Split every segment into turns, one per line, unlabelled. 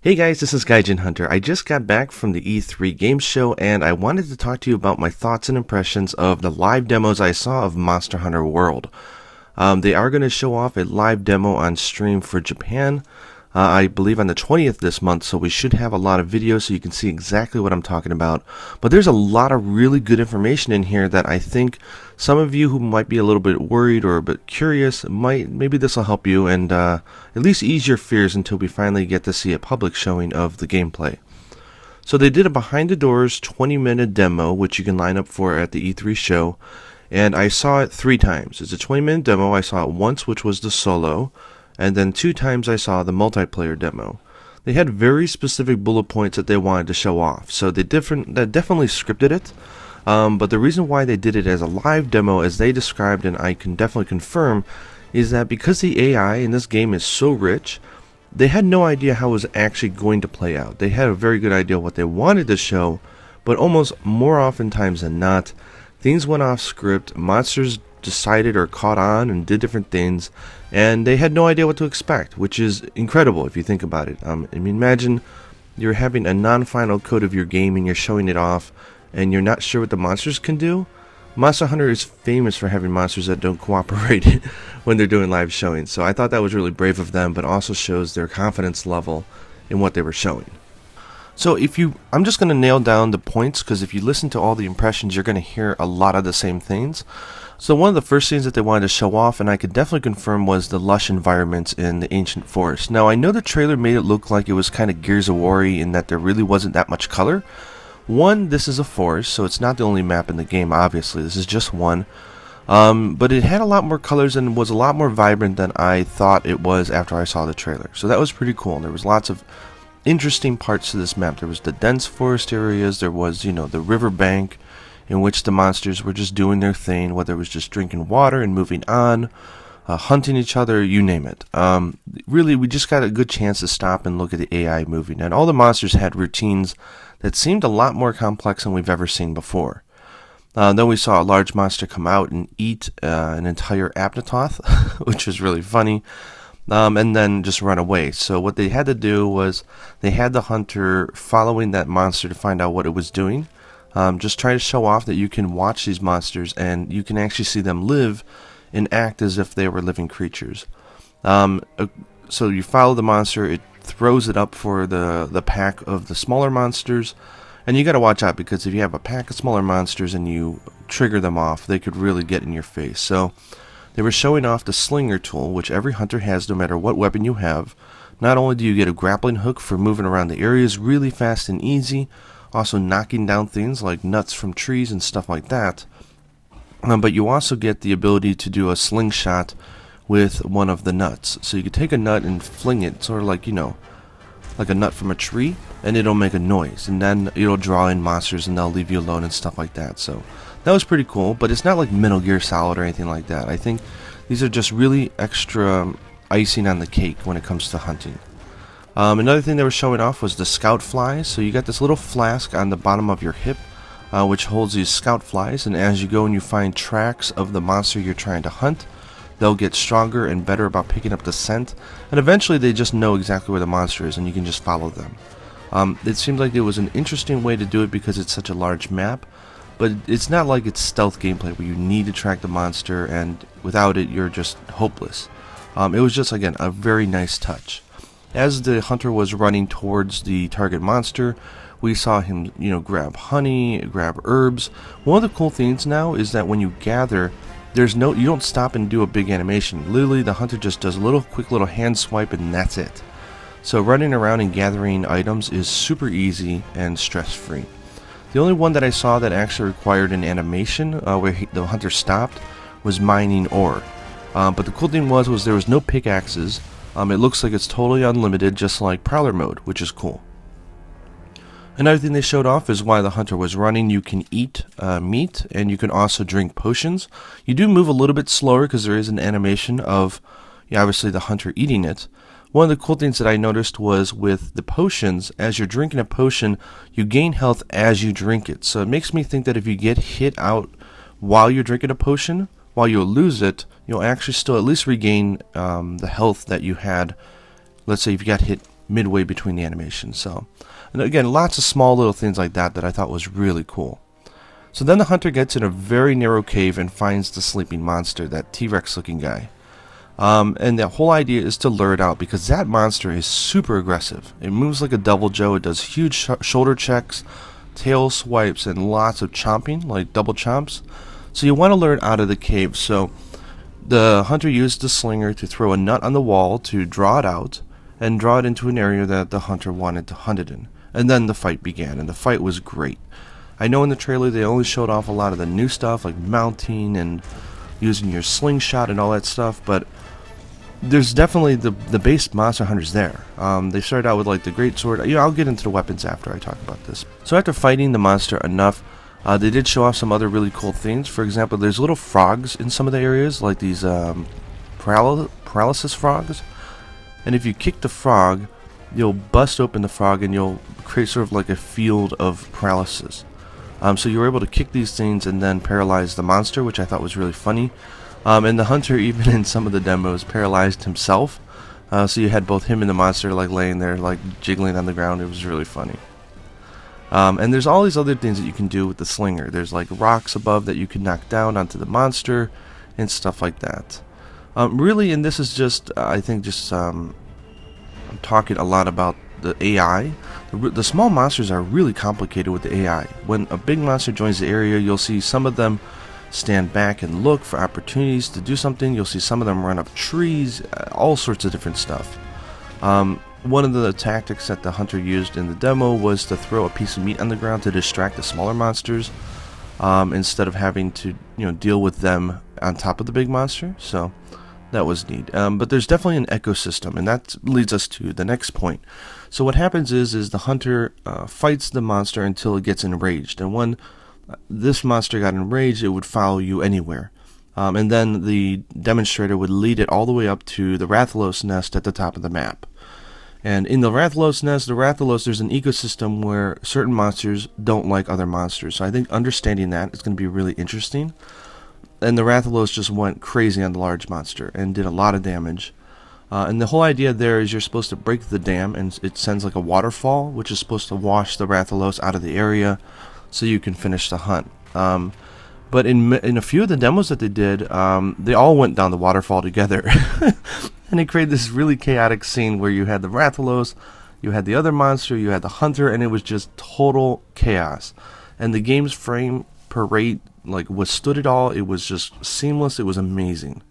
Hey guys, this is Gaijin Hunter. I just got back from the E3 game show and I wanted to talk to you about my thoughts and impressions of the live demos I saw of Monster Hunter World. They are going to show off a live demo on stream for Japan, I believe on the 20th this month, so we should have a lot of videos so you can see exactly what I'm talking about. But there's a lot of really good information in here that I think some of you who might be a little bit worried or a bit curious, maybe this will help you and at least ease your fears until we finally get to see a public showing of the gameplay. So they did a behind the doors 20-minute demo, which you can line up for at the E3 show, and I saw it 3 times. It's a 20-minute demo. I saw it once, which was the solo, and then 2 times I saw the multiplayer demo. They had very specific bullet points that they wanted to show off, so they definitely scripted it. But the reason why they did it as a live demo, as they described, and I can definitely confirm, is that because the AI in this game is so rich, they had no idea how it was actually going to play out. They had a very good idea what they wanted to show, but almost more oftentimes than not, things went off script, monsters decided or caught on and did different things, and they had no idea what to expect, which is incredible if you think about it. I mean, imagine you're having a non-final code of your game and you're showing it off, and you're not sure what the monsters can do. Monster Hunter is famous for having monsters that don't cooperate when they're doing live showings, so I thought that was really brave of them, but also shows their confidence level in what they were showing. So I'm just going to nail down the points, because if you listen to all the impressions, you're going to hear a lot of the same things. So one of the first things that they wanted to show off, and I could definitely confirm, was the lush environments in the ancient forest. Now, I know the trailer made it look like it was kind of Gears of War-y in that there really wasn't that much color. One, this is a forest, so it's not the only map in the game, obviously. This is just one. But it had a lot more colors and was a lot more vibrant than I thought it was after I saw the trailer. So that was pretty cool. There was lots of interesting parts to this map. There was the dense forest areas, there was, the riverbank in which the monsters were just doing their thing, whether it was just drinking water and moving on, hunting each other, you name it. Really, we just got a good chance to stop and look at the AI moving, and all the monsters had routines that seemed a lot more complex than we've ever seen before. Then we saw a large monster come out and eat an entire Apnatoth, which was really funny, and then just run away. So what they had to do was they had the hunter following that monster to find out what it was doing. Just try to show off that you can watch these monsters and you can actually see them live and act as if they were living creatures. So you follow the monster, it throws it up for the pack of the smaller monsters, and you got to watch out, because if you have a pack of smaller monsters and you trigger them off, they could really get in your face. So they were showing off the slinger tool, which every hunter has no matter what weapon you have. Not only do you get a grappling hook for moving around the areas really fast and easy, also knocking down things like nuts from trees and stuff like that, but you also get the ability to do a slingshot with one of the nuts. So you can take a nut and fling it, sort of like, like a nut from a tree, and it'll make a noise, and then it'll draw in monsters and they'll leave you alone and stuff like that. So that was pretty cool, but it's not like Metal Gear Solid or anything like that. I think these are just really extra icing on the cake when it comes to hunting. Another thing they were showing off was the scout flies. So you got this little flask on the bottom of your hip, which holds these scout flies, and as you go and you find tracks of the monster you're trying to hunt, they'll get stronger and better about picking up the scent, and eventually they just know exactly where the monster is and you can just follow them. It seemed like it was an interesting way to do it because it's such a large map, but it's not like it's stealth gameplay where you need to track the monster and without it you're just hopeless. It was just, again, a very nice touch. As the hunter was running towards the target monster, we saw him, grab honey, grab herbs. One of the cool things now is that when you gather, you don't stop and do a big animation. Literally, the hunter just does a quick little hand swipe and that's it. So running around and gathering items is super easy and stress-free. The only one that I saw that actually required an animation, where the hunter stopped, was mining ore. But the cool thing was there was no pickaxes. It looks like it's totally unlimited, just like Prowler mode, which is cool. Another thing they showed off is while the hunter was running, you can eat meat, and you can also drink potions. You do move a little bit slower because there is an animation of, obviously, the hunter eating it. One of the cool things that I noticed was with the potions, as you're drinking a potion, you gain health as you drink it. So it makes me think that if you get hit out while you're drinking a potion, while you'll lose it, you'll actually still at least regain the health that you had. Let's say if you got hit midway between the animations. So, and again, lots of small little things like that that I thought was really cool. So then the hunter gets in a very narrow cave and finds the sleeping monster, that T-Rex looking guy. And the whole idea is to lure it out because that monster is super aggressive. It moves like a Devil Joe. It does huge shoulder checks, tail swipes, and lots of chomping, like double chomps. So you want to lure it out of the cave. So the hunter used the slinger to throw a nut on the wall to draw it out and draw it into an area that the hunter wanted to hunt it in. And then the fight began, and the fight was great. I know in the trailer they only showed off a lot of the new stuff like mounting and using your slingshot and all that stuff, but there's definitely the base monster hunters there. They started out with like the great sword. I'll get into the weapons after I talk about this. So after fighting the monster enough, they did show off some other really cool things. For example, there's little frogs in some of the areas, like these paralysis frogs. And if you kick the frog, you'll bust open the frog and you'll create sort of like a field of paralysis. So you were able to kick these things and then paralyze the monster, which I thought was really funny. And the hunter, even in some of the demos, paralyzed himself. So you had both him and the monster like laying there, like jiggling on the ground. It was really funny. And there's all these other things that you can do with the slinger. There's like rocks above that you can knock down onto the monster and stuff like that. Really, and this is just, I think, just I'm talking a lot about the AI. The small monsters are really complicated with the AI. When a big monster joins the area, you'll see some of them stand back and look for opportunities to do something. You'll see some of them run up trees, all sorts of different stuff. One of the tactics that the hunter used in the demo was to throw a piece of meat on the ground to distract the smaller monsters, instead of having to deal with them on top of the big monster. So that was neat. But there's definitely an ecosystem, and that leads us to the next point. So what happens is the hunter fights the monster until it gets enraged, and when this monster got enraged, it would follow you anywhere. And then the demonstrator would lead it all the way up to the Rathalos nest at the top of the map. And in the Rathalos nest, there's an ecosystem where certain monsters don't like other monsters. So I think understanding that is going to be really interesting. And the Rathalos just went crazy on the large monster and did a lot of damage. And the whole idea there is you're supposed to break the dam, and it sends like a waterfall, which is supposed to wash the Rathalos out of the area so you can finish the hunt. But in a few of the demos that they did, they all went down the waterfall together. And it created this really chaotic scene where you had the Rathalos, you had the other monster, you had the hunter, and it was just total chaos. And the game's frame per rate withstood it all. It was just seamless. It was amazing.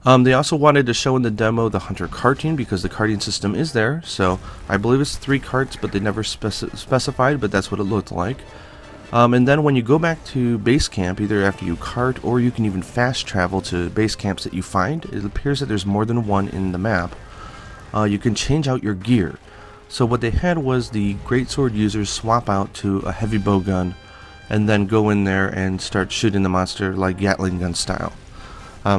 They also wanted to show in the demo the hunter carting, because the carting system is there. So I believe it's 3 carts, but they never specified, but that's what it looked like. And then when you go back to base camp, either after you cart or you can even fast travel to base camps that you find, it appears that there's more than one in the map. You can change out your gear. So what they had was the greatsword users swap out to a heavy bow gun and then go in there and start shooting the monster like Gatling gun style.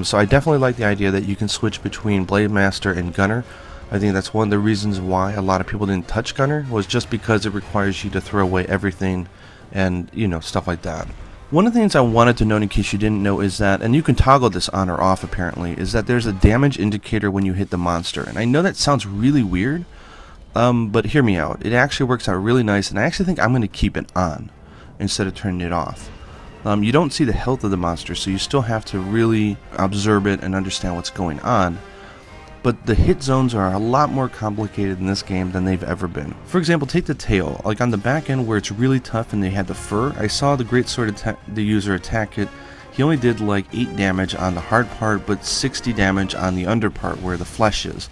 So I definitely like the idea that you can switch between Blade Master and Gunner. I think that's one of the reasons why a lot of people didn't touch Gunner, was just because it requires you to throw away everything and, stuff like that. One of the things I wanted to note in case you didn't know is that, and you can toggle this on or off apparently, is that there's a damage indicator when you hit the monster. And I know that sounds really weird, but hear me out. It actually works out really nice, and I actually think I'm going to keep it on instead of turning it off. You don't see the health of the monster, so you still have to really observe it and understand what's going on. But the hit zones are a lot more complicated in this game than they've ever been. For example, take the tail. Like on the back end where it's really tough and they had the fur, I saw the greatsword the user attack it. He only did like 8 damage on the hard part, but 60 damage on the under part where the flesh is.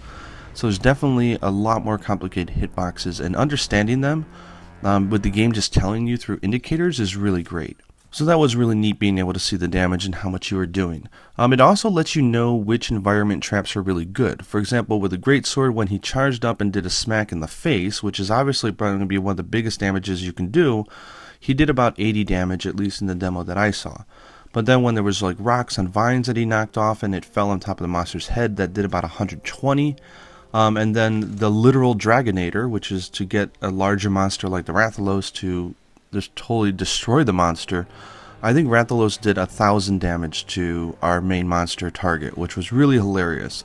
So there's definitely a lot more complicated hitboxes, and understanding them with the game just telling you through indicators is really great. So that was really neat, being able to see the damage and how much you were doing. It also lets you know which environment traps are really good. For example, with the greatsword, when he charged up and did a smack in the face, which is obviously probably going to be one of the biggest damages you can do, he did about 80 damage, at least in the demo that I saw. But then when there was like rocks and vines that he knocked off and it fell on top of the monster's head, that did about 120. And then the literal Dragonator, which is to get a larger monster like the Rathalos to just totally destroy the monster. I think Rathalos did 1,000 damage to our main monster target, which was really hilarious.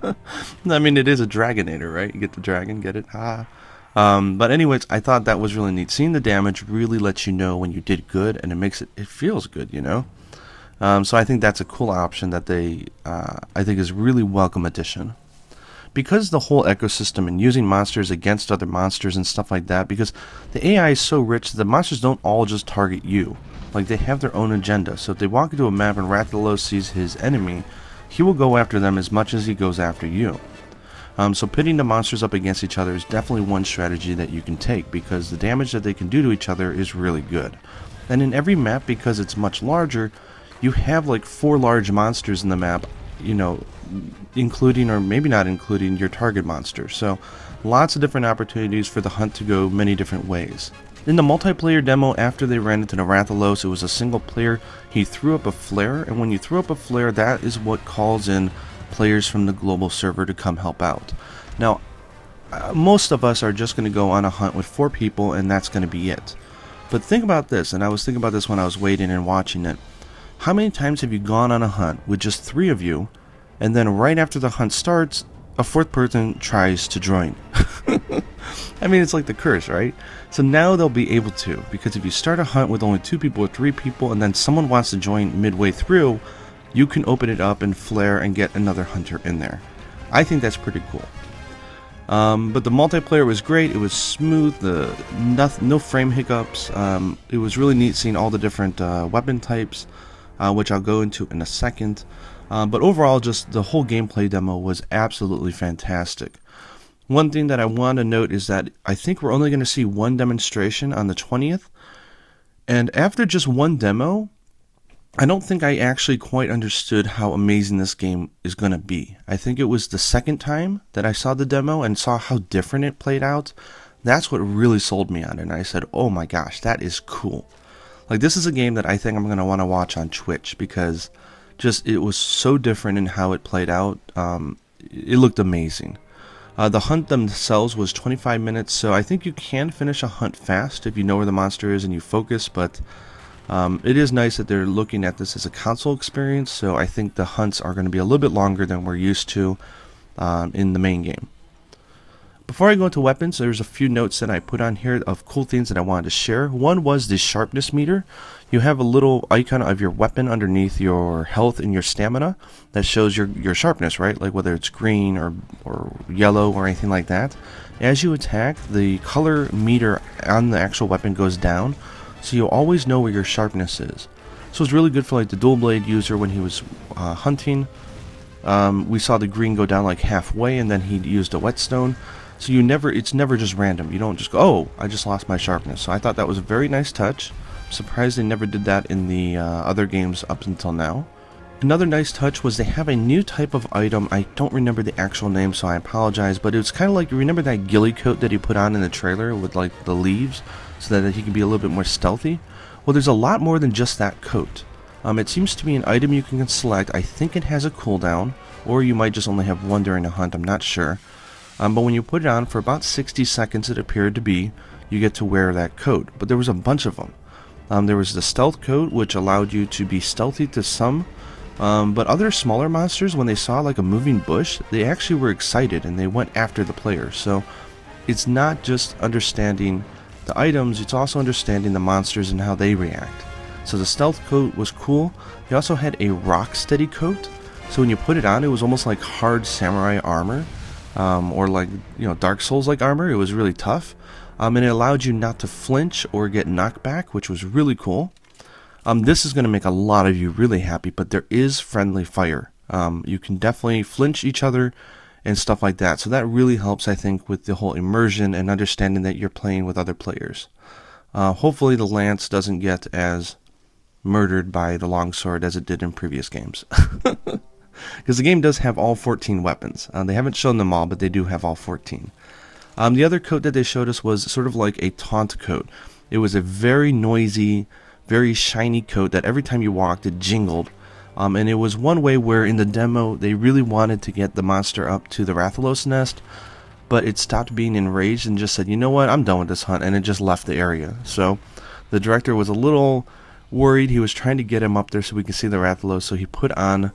I mean, it is a Dragonator, right? You get the dragon, get it? Ha. But anyways, I thought that was really neat. Seeing the damage really lets you know when you did good, and it feels good, you know? So I think that's a cool option that I think is really welcome addition. Because the whole ecosystem and using monsters against other monsters and stuff like that, because the AI is so rich that the monsters don't all just target you. Like, they have their own agenda. So if they walk into a map and Rathalos sees his enemy, he will go after them as much as he goes after you. So pitting the monsters up against each other is definitely one strategy that you can take, because the damage that they can do to each other is really good. And in every map, because it's much larger, you have like 4 large monsters in the map, you know, including or maybe not including your target monster. So lots of different opportunities for the hunt to go many different ways. In the multiplayer demo, after they ran into the Rathalos, it was a single player. He threw up a flare, and when you throw up a flare, that is what calls in players from the global server to come help out. Now, most of us are just going to go on a hunt with 4 people, and that's going to be it. But think about this, and I was thinking about this when I was waiting and watching it. How many times have you gone on a hunt with just 3 of you, and then right after the hunt starts, a 4th person tries to join? I mean, it's like the curse, right? So now they'll be able to, because if you start a hunt with only 2 people or 3 people, and then someone wants to join midway through, you can open it up and flare and get another hunter in there. I think that's pretty cool. But the multiplayer was great. It was smooth. No frame hiccups. It was really neat seeing all the different weapon types, which I'll go into in a second. But overall, just the whole gameplay demo was absolutely fantastic. One thing that I want to note is that I think we're only going to see one demonstration on the 20th. And after just one demo, I don't think I actually quite understood how amazing this game is going to be. I think it was the second time that I saw the demo and saw how different it played out. That's what really sold me on it. And I said, oh my gosh, that is cool. Like, this is a game that I think I'm going to want to watch on Twitch, because just it was so different in how it played out. It looked amazing. The hunt themselves was 25 minutes, so I think you can finish a hunt fast if you know where the monster is and you focus, but it is nice that they're looking at this as a console experience, so I think the hunts are going to be a little bit longer than we're used to in the main game. Before I go into weapons, there's a few notes that I put on here of cool things that I wanted to share. One was the sharpness meter. You have a little icon of your weapon underneath your health and your stamina that shows your sharpness, right? Like whether it's green or yellow or anything like that. As you attack, the color meter on the actual weapon goes down, so you always know where your sharpness is. So it's really good for like the dual blade user when he was hunting. We saw the green go down like halfway, and then he used a whetstone. So it's never just random. You don't just go, oh, I just lost my sharpness. So I thought that was a very nice touch. I'm surprised they never did that in the other games up until now. Another nice touch was they have a new type of item. I don't remember the actual name, so I apologize, but it was kind of like, you remember that ghillie coat that he put on in the trailer with like the leaves so that he can be a little bit more stealthy? Well, there's a lot more than just that coat. It seems to be an item you can select. I think it has a cooldown, or you might just only have one during a hunt, I'm not sure. But when you put it on for about 60 seconds, it appeared to be, you get to wear that coat. But there was a bunch of them. There was the stealth coat, which allowed you to be stealthy to some. But other smaller monsters, when they saw like a moving bush, they actually were excited and they went after the player. So it's not just understanding the items, it's also understanding the monsters and how they react. So the stealth coat was cool. They also had a rock steady coat. So when you put it on, it was almost like hard samurai armor. Or like, Dark Souls like armor. It was really tough, and it allowed you not to flinch or get knocked back, which was really cool. This is going to make a lot of you really happy, but there is friendly fire. You can definitely flinch each other and stuff like that, so that really helps, I think, with the whole immersion and understanding that you're playing with other players. Hopefully the lance doesn't get as murdered by the longsword as it did in previous games. Because the game does have all 14 weapons. They haven't shown them all, but they do have all 14. The other coat that they showed us was sort of like a taunt coat. It was a very noisy, very shiny coat that every time you walked, it jingled. And it was one way where in the demo, they really wanted to get the monster up to the Rathalos nest, but it stopped being enraged and just said, you know what, I'm done with this hunt, and it just left the area. So the director was a little worried. He was trying to get him up there so we could see the Rathalos, so he put on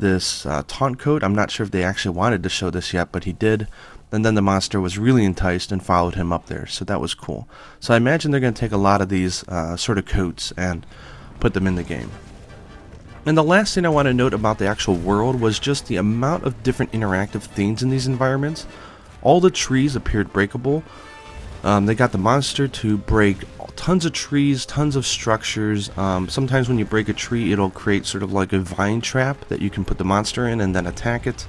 this taunt code. I'm not sure if they actually wanted to show this yet, but he did. And then the monster was really enticed and followed him up there, so that was cool. So I imagine they're going to take a lot of these sort of codes and put them in the game. And the last thing I want to note about the actual world was just the amount of different interactive things in these environments. All the trees appeared breakable. They got the monster to break tons of trees, tons of structures. Sometimes when you break a tree, it'll create sort of like a vine trap that you can put the monster in and then attack it.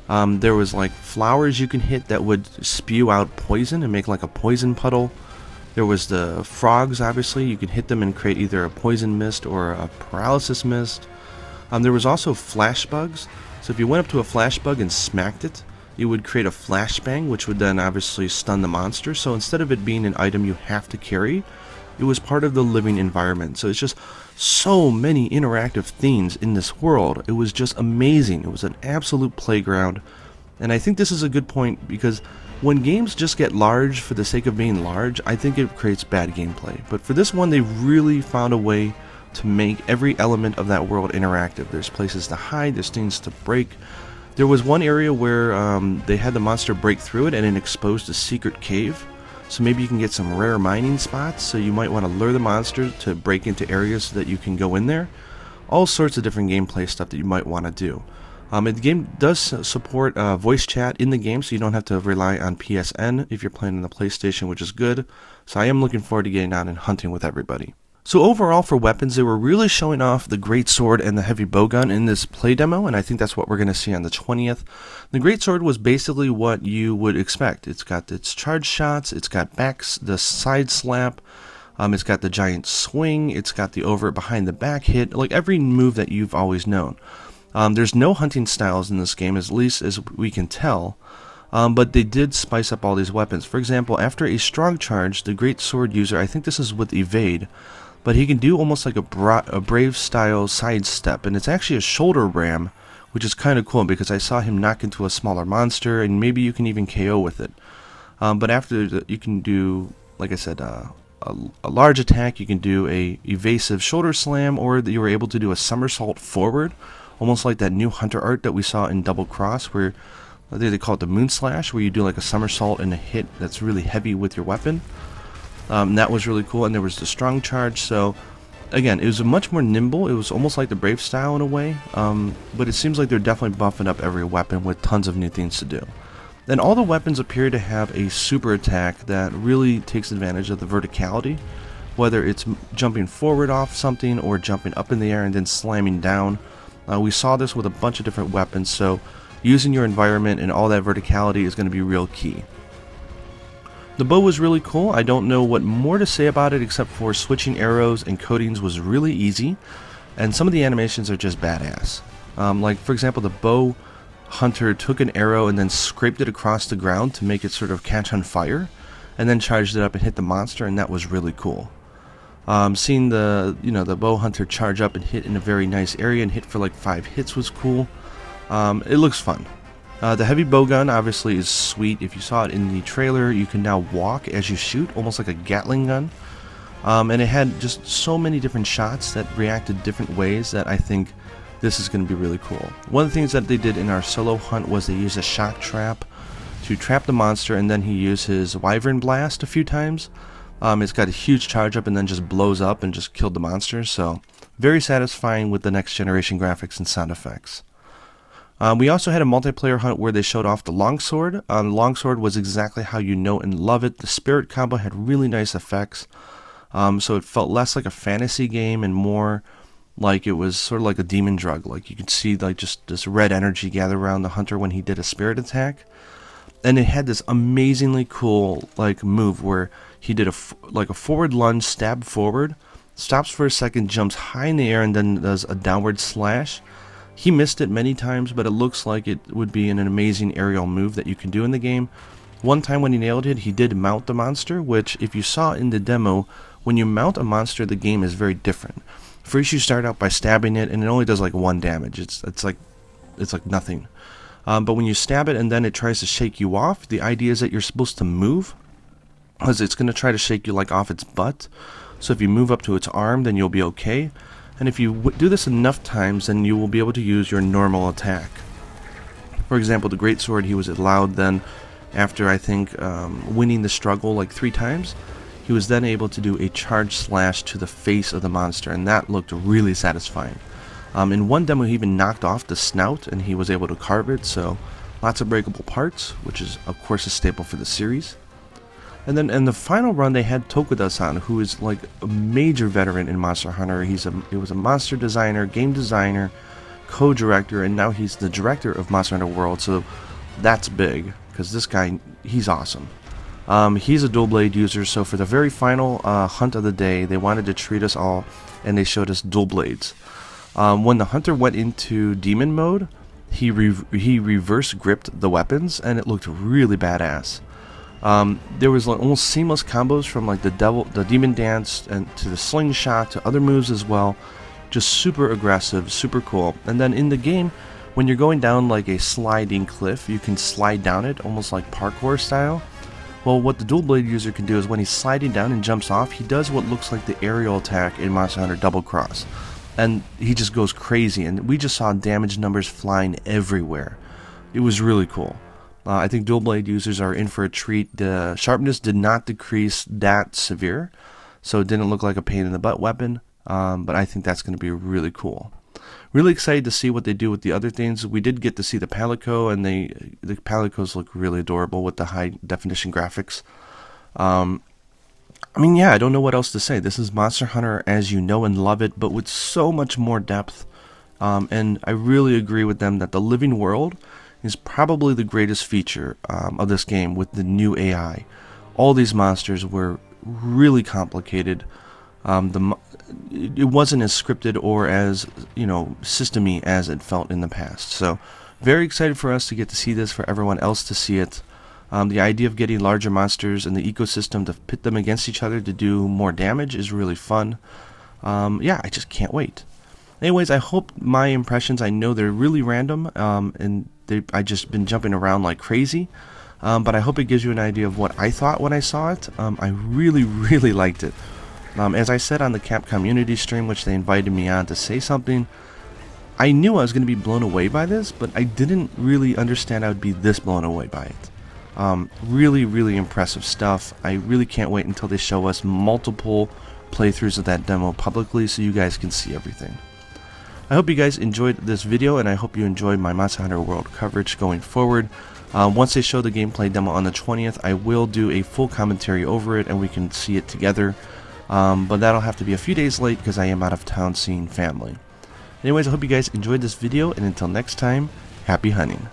There was like flowers you can hit that would spew out poison and make like a poison puddle. There was the frogs, obviously. You could hit them and create either a poison mist or a paralysis mist. There was also flash bugs. So if you went up to a flash bug and smacked it, it would create a flashbang, which would then obviously stun the monster. So instead of it being an item you have to carry, it was part of the living environment. So it's just so many interactive things in this world. It was just amazing. It was an absolute playground. And I think this is a good point because when games just get large for the sake of being large, I think it creates bad gameplay. But for this one, they really found a way to make every element of that world interactive. There's places to hide, there's things to break. There was one area where they had the monster break through it and it exposed a secret cave. So maybe you can get some rare mining spots, so you might want to lure the monster to break into areas so that you can go in there. All sorts of different gameplay stuff that you might want to do. The game does support voice chat in the game, so you don't have to rely on PSN if you're playing on the PlayStation, which is good. So I am looking forward to getting out and hunting with everybody. So overall for weapons, they were really showing off the great sword and the heavy bowgun in this play demo, and I think that's what we're going to see on the 20th. The great sword was basically what you would expect. It's got its charge shots, it's got the side slap, it's got the giant swing, it's got the over behind the back hit, like every move that you've always known. There's no hunting styles in this game, at least as we can tell. But they did spice up all these weapons. For example, after a strong charge, the great sword user, I think this is with evade, but he can do almost like a brave style sidestep, and it's actually a shoulder ram, which is kind of cool because I saw him knock into a smaller monster, and maybe you can even KO with it. But after you can do, like I said, a large attack, you can do a evasive shoulder slam, or you were able to do a somersault forward, almost like that new hunter art that we saw in Double Cross, where I think they call it the moon slash, where you do like a somersault and a hit that's really heavy with your weapon. That was really cool. And there was the strong charge. So again, it was much more nimble. It was almost like the brave style in a way, but it seems like they're definitely buffing up every weapon with tons of new things to do. Then all the weapons appear to have a super attack that really takes advantage of the verticality, whether it's jumping forward off something or jumping up in the air and then slamming down. We saw this with a bunch of different weapons, so using your environment and all that verticality is going to be real key. The bow was really cool. I don't know what more to say about it except for switching arrows and coatings was really easy, and some of the animations are just badass. Like for example, the bow hunter took an arrow and then scraped it across the ground to make it sort of catch on fire, and then charged it up and hit the monster, and that was really cool. Seeing the bow hunter charge up and hit in a very nice area and hit for like 5 hits was cool. It looks fun. The heavy bowgun obviously is sweet. If you saw it in the trailer, you can now walk as you shoot, almost like a Gatling gun. And it had just so many different shots that reacted different ways that I think this is going to be really cool. One of the things that they did in our solo hunt was they used a shock trap to trap the monster, and then he used his wyvern blast a few times. It's got a huge charge up and then just blows up and just killed the monster, so very satisfying with the next generation graphics and sound effects. We also had a multiplayer hunt where they showed off the longsword. The longsword was exactly how you know and love it. The spirit combo had really nice effects, so it felt less like a fantasy game and more like it was sort of like a demon drug. Like you could see like just this red energy gather around the hunter when he did a spirit attack. And it had this amazingly cool like move where he did a forward lunge, stab forward, stops for a second, jumps high in the air, and then does a downward slash. He missed it many times, but it looks like it would be an amazing aerial move that you can do in the game. One time when he nailed it, he did mount the monster, which if you saw in the demo, when you mount a monster, the game is very different. First you start out by stabbing it, and it only does like 1 damage. It's like nothing. But when you stab it and then it tries to shake you off, the idea is that you're supposed to move, because it's going to try to shake you like off its butt. So if you move up to its arm, then you'll be okay. And if you do this enough times, then you will be able to use your normal attack. For example, the greatsword, he was allowed then, after I think winning the struggle like 3 times, he was then able to do a charge slash to the face of the monster, and that looked really satisfying. In one demo, he even knocked off the snout, and he was able to carve it, so lots of breakable parts, which is, of course, a staple for the series. And then in the final run, they had Tokuda-san, who is like a major veteran in Monster Hunter. He was a monster designer, game designer, co-director, and now he's the director of Monster Hunter World, so that's big, because this guy, he's awesome. He's a dual blade user, so for the very final hunt of the day, they wanted to treat us all, and they showed us dual blades. When the hunter went into demon mode, he reverse gripped the weapons, and it looked really badass. There was like almost seamless combos from like the demon dance and to the slingshot to other moves as well. Just super aggressive, super cool. And then in the game, when you're going down like a sliding cliff, you can slide down it almost like parkour style. Well, what the dual blade user can do is when he's sliding down and jumps off, he does what looks like the aerial attack in Monster Hunter Double Cross. And he just goes crazy, and we just saw damage numbers flying everywhere. It was really cool. I think dual blade users are in for a treat. The sharpness did not decrease that severe, so it didn't look like a pain in the butt weapon, but I think that's going to be really cool. Really excited to see what they do with the other things. We did get to see the Palico, and the Palicos look really adorable with the high definition graphics. I mean, yeah, I don't know what else to say. This is Monster Hunter as you know and love it, but with so much more depth. And I really agree with them that the living world is probably the greatest feature of this game with the new AI. All these monsters were really complicated. It wasn't as scripted or as, systemy as it felt in the past. So, very excited for us to get to see this, for everyone else to see it. The idea of getting larger monsters in the ecosystem to pit them against each other to do more damage is really fun. Yeah, I just can't wait. Anyways, I hope my impressions, I know they're really random, and I just been jumping around like crazy, but I hope it gives you an idea of what I thought when I saw it. I really, really liked it. As I said on the Cap community stream, which they invited me on to say something, I knew I was going to be blown away by this, but I didn't really understand I would be this blown away by it. Really, really impressive stuff. I really can't wait until they show us multiple playthroughs of that demo publicly so you guys can see everything. I hope you guys enjoyed this video, and I hope you enjoyed my Monster Hunter World coverage going forward. Once they show the gameplay demo on the 20th, I will do a full commentary over it and we can see it together. But that'll have to be a few days late because I am out of town seeing family. Anyways, I hope you guys enjoyed this video, and until next time, happy hunting.